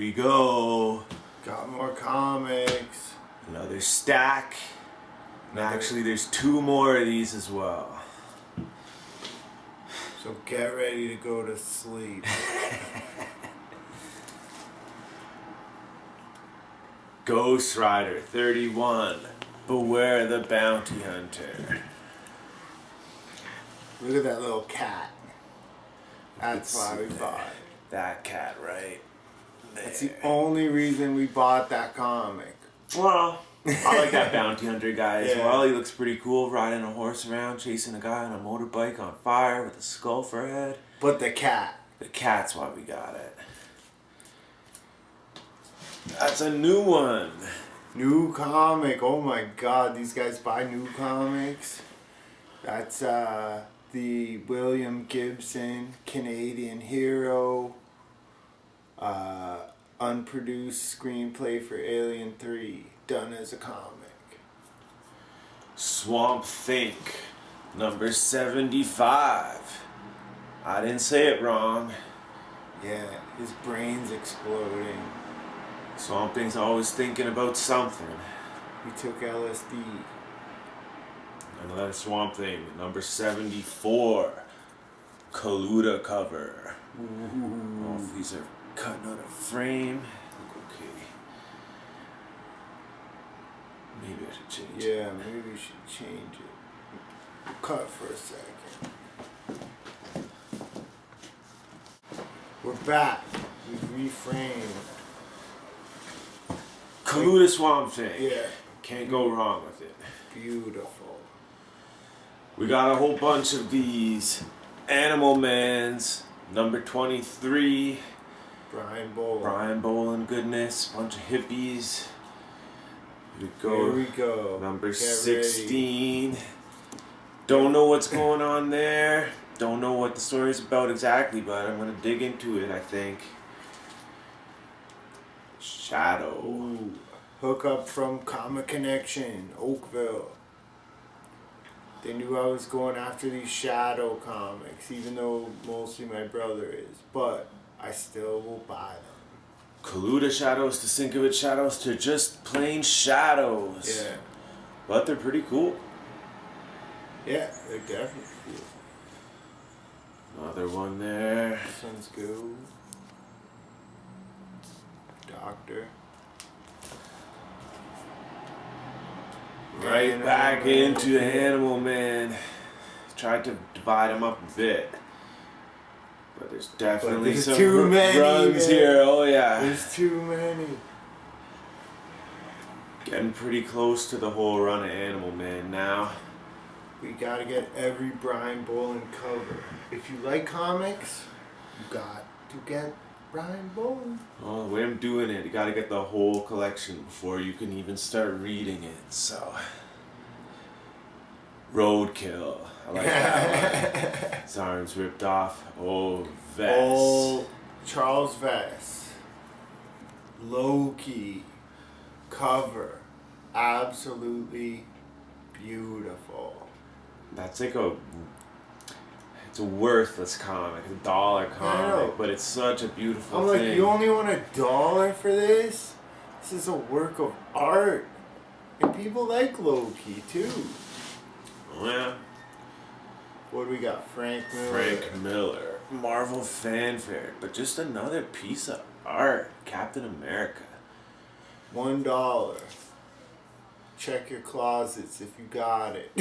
we go. Got more comics. Another stack. And actually, there's 2 more of these as well. So get ready to go to sleep. Ghost Rider 31. Beware the Bounty Hunter. Look at that little cat. That's why we bought it. That cat right there. That's the only reason we bought that comic. Well, I like that bounty hunter guy as Yeah. well. He looks pretty cool, riding a horse around, chasing a guy on a motorbike on fire with a skull for a head. But the cat. The cat's why we got it. That's a new one. New comic. Oh my god, these guys buy new comics. That's the William Gibson Canadian hero unproduced screenplay for Alien 3 done as a comic. Swamp Think, number 75. I didn't say it wrong. Yeah, his brain's exploding. Swamp Thing's always thinking about something. He took LSD. Another Swamp Thing, number 74. Kaluta cover. Ooh. Oh, if these are cutting out of frame. Okay. Maybe I should change it. Yeah, maybe we should change it. Cut for a second. We're back. We reframed. Kaluta Swamp Thing. Yeah. Can't go wrong with it. Beautiful. We got a whole bunch of these. Animal Mans, number 23. Brian Boland goodness. Bunch of hippies. Here we go. Here we go. Number Get 16. ready. Don't know what's going on there. Don't know what the story's about exactly, but I'm gonna dig into it, I think. Shadow. Ooh. Hook up from Comic Connection, Oakville. They knew I was going after these Shadow comics, even though mostly my brother is. But I still will buy them. Kaluta shadows to Sienkiewicz shadows to just plain shadows. Yeah. But they're pretty cool. Yeah, they're definitely cool. Another one there. This one's good. Doctor. Right Animal back Man. into Animal Man. Tried to divide them up a bit. But there's definitely there's some too many, runs man. here. Oh yeah. There's too many. Getting pretty close to the whole run of Animal Man now. We gotta get every Brian Boland cover. If you like comics, you got to get Brian Boland. Well, the way I'm doing it, you gotta get the whole collection before you can even start reading it, so. Roadkill. I like that one. His arms ripped off. Oh, Vest. Oh, Charles Vest. Loki. Cover. Absolutely beautiful. That's like it's a worthless comic, a $1 comic, but it's such a beautiful I'm thing. like, you only want $1 for this? This is a work of art. And people like Loki too. Oh, yeah. What do we got? Frank Miller. Frank Miller. Marvel fanfare, but just another piece of art. Captain America. $1. Check your closets if you got it.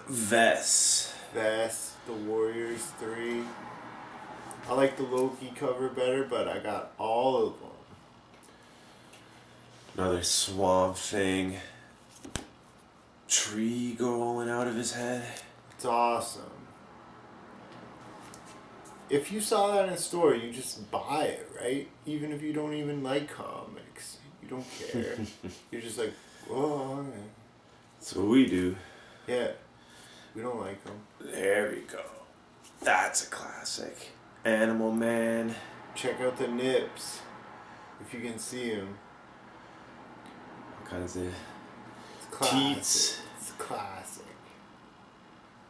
Vest. Vest, The Warriors 3. I like the Loki cover better, but I got all of them. Another Swamp Thing. Tree growing out of his head. It's awesome. If you saw that in a store, you just buy it, right? Even if you don't even like comics. You don't care. You're just like, oh, alright. That's what we do. Yeah. We don't like them. There we go. That's a classic. Animal Man. Check out the nips. If you can see them. All kinds of It's classic. teats. It's classic.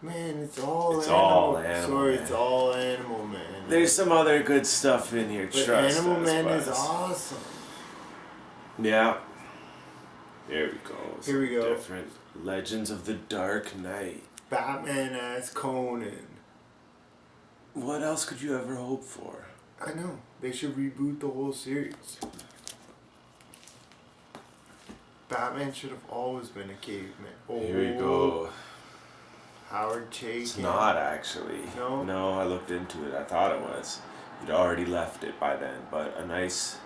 Man, it's all It's animal. all Animal Sorry, Man. it's all Animal Man. There's some other good stuff in here. But Trust Animal us, Man is Buzz. awesome. Yeah. There we go. Here we go. Different Legends of the Dark Knight. Batman as Conan. What else could you ever hope for? I know. They should reboot the whole series. Batman should have always been a caveman. Oh, Here we go. Howard Chaykin. It's not actually. No? No, I looked into it. I thought it was. You'd already left it by then. But a nice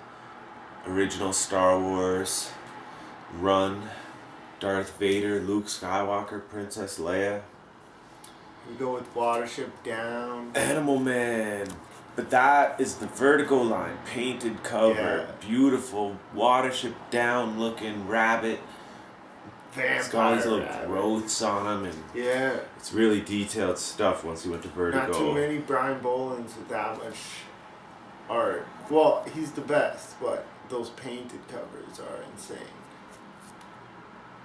original Star Wars run. Darth Vader, Luke Skywalker, Princess Leia. We go with Watership Down. Animal Man. But that is the Vertigo line. Painted cover. Yeah. Beautiful. Watership Down looking rabbit. It's got all these little Vampire rabbit. growths on them, and Yeah. it's really detailed stuff once you went to Vertigo. Not too many Brian Bolins with that much art. Well, he's the best, but those painted covers are insane.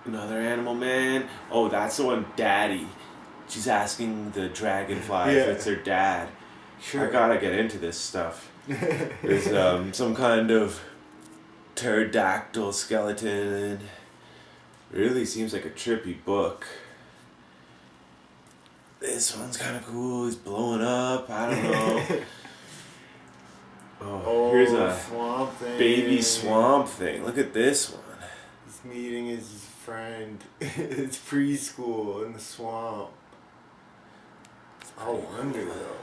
Another Animal Man. Oh, that's the one, Daddy. She's asking the dragonfly Yeah. if it's her dad. Sure. I gotta get into this stuff. There's some kind of pterodactyl skeleton. Really seems like a trippy book. This one's kind of cool. He's blowing up. I don't know. Oh, here's a Swamp Thing. baby Swamp Thing. Look at this one. He's meeting his friend. It's preschool in the swamp. I wonder though.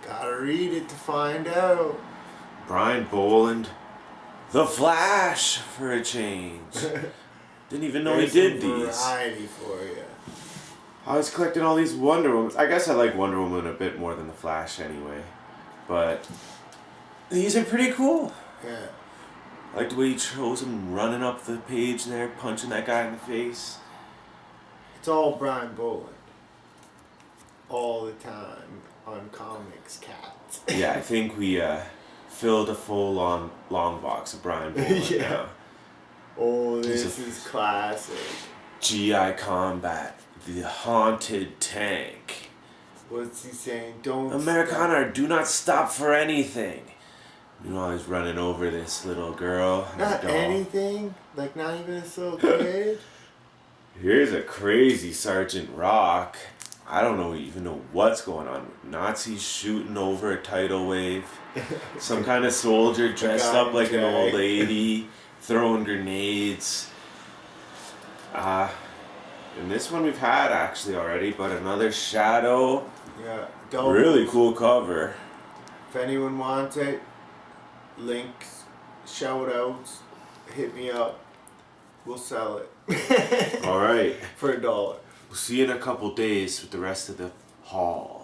Gotta read it to find out. Brian Boland. The Flash for a change. Didn't even know There's he did some these. variety for you. I was collecting all these Wonder Woman. I guess I like Wonder Woman a bit more than the Flash anyway. But these are pretty cool. Yeah. I like the way he chose him running up the page there, punching that guy in the face. It's all Brian Boland. All the time on Comics Cats. Yeah, I think we filled a full long box of Brian Boland Yeah. now. Oh, He's this a- is classic. GI Combat, the Haunted Tank. What's he saying? Don't Americana, do not stop for anything. You know, he's running over this little girl. and Not a doll. anything? Like not even a little kid? Here's a crazy Sergeant Rock. I don't even know what's going on. Nazis shooting over a tidal wave. Some kind of soldier dressed guy up like an old in lady, throwing grenades. And this one we've had actually already, but another Shadow. Yeah. Double. Really cool cover. If anyone wants it, links, shout outs, hit me up. We'll sell it. All right. For $1. We'll see you in a couple days with the rest of the haul.